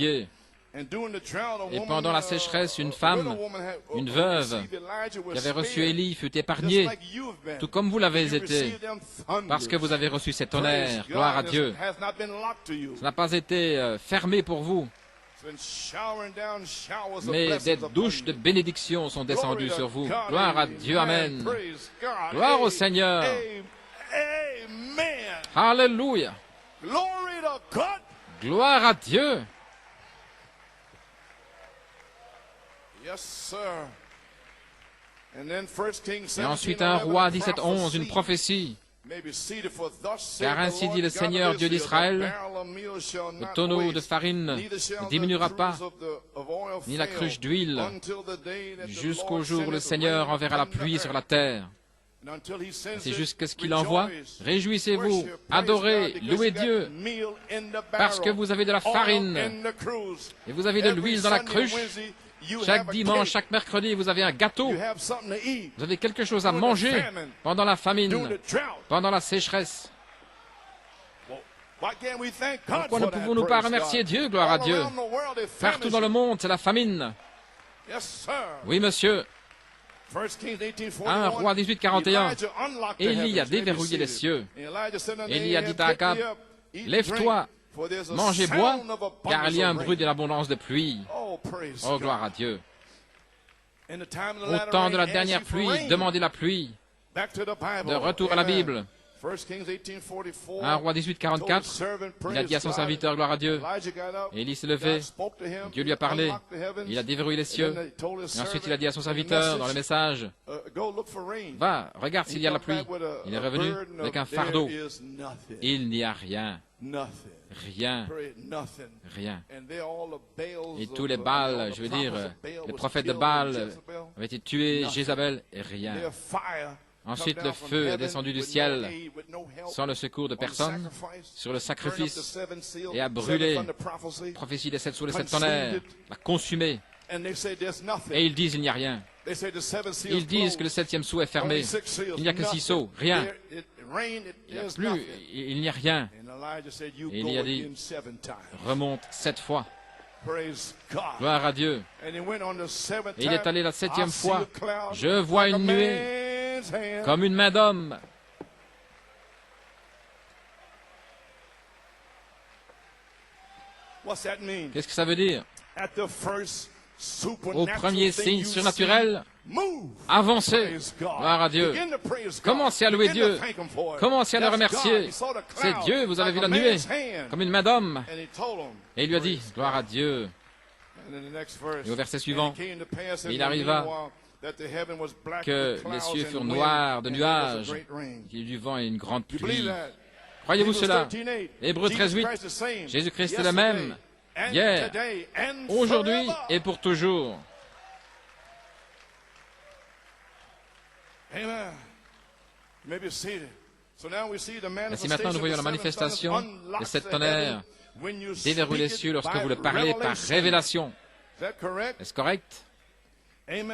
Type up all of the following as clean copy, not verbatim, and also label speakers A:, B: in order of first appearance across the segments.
A: étudié. Et pendant la sécheresse, une femme, une veuve, qui avait reçu Élie, fut épargnée, tout comme vous l'avez été, parce que vous avez reçu cet tonnerre. Gloire à Dieu. Ça n'a pas été fermé pour vous, mais des douches de bénédiction sont descendues sur vous. Gloire à Dieu. Amen. Gloire au Seigneur. Alléluia. Gloire à Dieu. Et ensuite un roi, 17:11, une prophétie. Car ainsi dit le Seigneur Dieu d'Israël, le tonneau de farine ne diminuera pas, ni la cruche d'huile, jusqu'au jour où le Seigneur enverra la pluie sur la terre. C'est jusqu'à ce qu'il envoie. Réjouissez-vous, adorez, louez Dieu, parce que vous avez de la farine et vous avez de l'huile dans la cruche. Chaque dimanche, chaque mercredi, vous avez un gâteau. Vous avez quelque chose à manger pendant la famine, pendant la sécheresse. Pourquoi ne pouvons-nous pas remercier Dieu, gloire à Dieu? Partout dans le monde, c'est la famine. Oui, monsieur. 1 Roi 18:41. Élie a déverrouillé les cieux. Élie a dit à Akab, lève-toi, mange et bois, car il y a un bruit de l'abondance de pluie. Oh, gloire à Dieu. Au temps de la dernière pluie, demandez la pluie. De retour à la Bible. 1 Roi 18:44, il a dit à son serviteur, gloire à Dieu. Élie s'est levé, Dieu lui a parlé, il a déverrouillé les cieux. Et ensuite il a dit à son serviteur, dans le message, va, regarde s'il y a la pluie. Il est revenu avec un fardeau. Il n'y a rien. Rien. Rien. Et tous les Baals, je veux dire, les prophètes de Baal avaient été tués, Jézabel, et rien. Ensuite, le feu est descendu du ciel, sans le secours de personne, sur le sacrifice, et a brûlé, prophétie des 7 sous les 7 tonnerres, l'a consumé. Et ils disent, il n'y a rien. Ils disent que le 7e sceau est fermé. Il n'y a que 6 sceaux, rien. Il n'y a rien. Et il y a dit, remonte 7 fois. Gloire à Dieu. Et il est allé la 7e fois. Je vois une nuée comme une main d'homme. Qu'est-ce que ça veut dire? Au premier signe surnaturel, avancez. Gloire à Dieu. Commencez à louer Dieu. Commencez à le remercier. C'est Dieu, vous avez vu la nuée, comme une main d'homme. Et il lui a dit, gloire à Dieu. Et au verset suivant, il arriva que les cieux furent noirs de nuages, qu'il y eut du vent et une grande pluie. Croyez-vous cela? Hébreux 13:8, Jésus-Christ est le même, hier, aujourd'hui et pour toujours. Ainsi maintenant nous voyons la manifestation de cette tonnerre déverrouiller les cieux lorsque vous le parlez par révélation. Est-ce correct? Et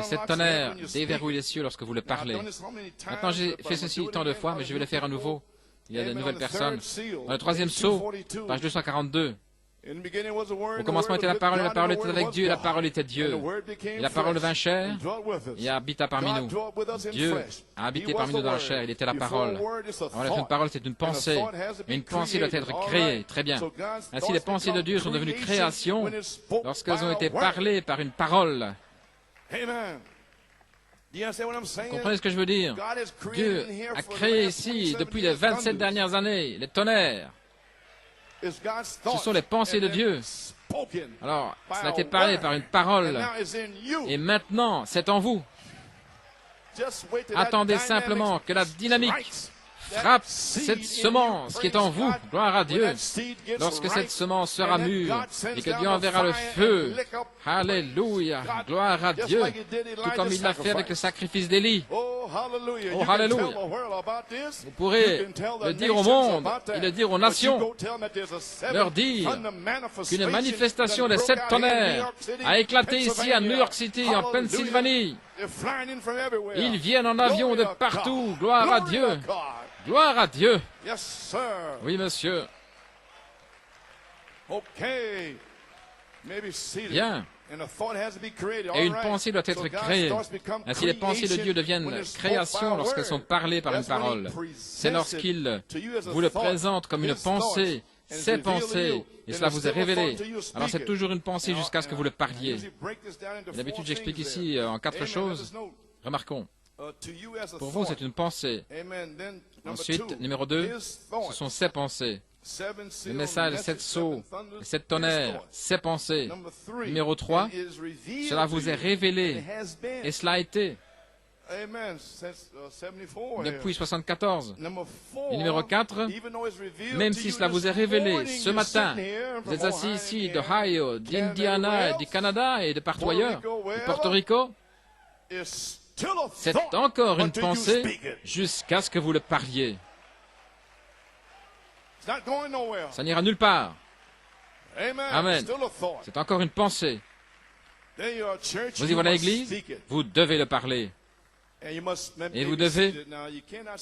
A: cette tonnerre déverrouille les cieux lorsque vous le parlez. Maintenant, j'ai fait ceci tant de fois, mais je vais le faire à nouveau. Il y a de nouvelles personnes. Dans le 3e sceau, page 242. Au commencement était la parole était avec Dieu, et la parole était Dieu. Et la parole devint chair, et habita parmi nous. Dieu a habité parmi nous dans la chair, il était la parole. Alors, une parole, c'est une pensée. Mais une pensée doit être créée. Très bien. Ainsi, les pensées de Dieu sont devenues créations lorsqu'elles ont été parlées par une parole. Vous comprenez ce que je veux dire? Dieu a créé ici, depuis les 27 dernières années, les tonnerres. Ce sont les pensées de Dieu. Alors, cela a été parlé par une parole. Et maintenant, c'est en vous. Attendez simplement que la dynamique frappe cette semence qui est en vous. Gloire à Dieu. Lorsque cette semence sera mûre et que Dieu enverra le feu. Alléluia. Gloire à Dieu. Tout comme il l'a fait avec le sacrifice d'Élie. Oh, Alléluia. Vous pourrez le dire au monde et le dire aux nations. Leur dire qu'une manifestation des 7 tonnerres a éclaté ici à New York City, en Pennsylvanie. Ils viennent en avion de partout. Gloire à Dieu. Gloire à Dieu. Oui, monsieur. Bien. Et une pensée doit être créée. Ainsi, les pensées de Dieu deviennent création lorsqu'elles sont parlées par une parole. C'est lorsqu'il vous le présente comme une pensée, ces pensées, et cela vous est révélé. Alors c'est toujours une pensée jusqu'à ce que vous le parliez. D'habitude, j'explique ici en 4 choses. Remarquons. Pour vous, c'est une pensée. Ensuite, numéro 2, ce sont ces pensées. Le message, 7 sceaux, 7 tonnerres, 7 pensées. Numéro 3, cela vous est révélé. Et cela a été depuis 74. Et numéro 4, même si cela vous est révélé ce matin, vous êtes assis ici d'Ohio, d'Indiana, du Canada et de partout ailleurs, de Porto Rico, c'est encore une pensée jusqu'à ce que vous le parliez. Ça n'ira nulle part. Amen. C'est encore une pensée. Vous y voilà l'église, vous devez le parler. Et vous devez...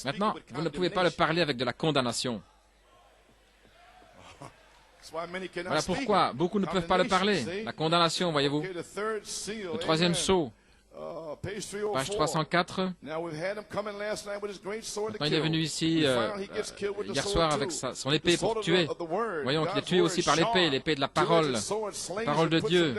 A: Maintenant, vous ne pouvez pas le parler avec de la condamnation. Voilà pourquoi beaucoup ne peuvent pas le parler. La condamnation, voyez-vous. Le 3e sceau. Page 304. Maintenant, il est venu ici hier soir avec son épée pour tuer. Voyons qu'il est tué aussi par l'épée de la parole de Dieu.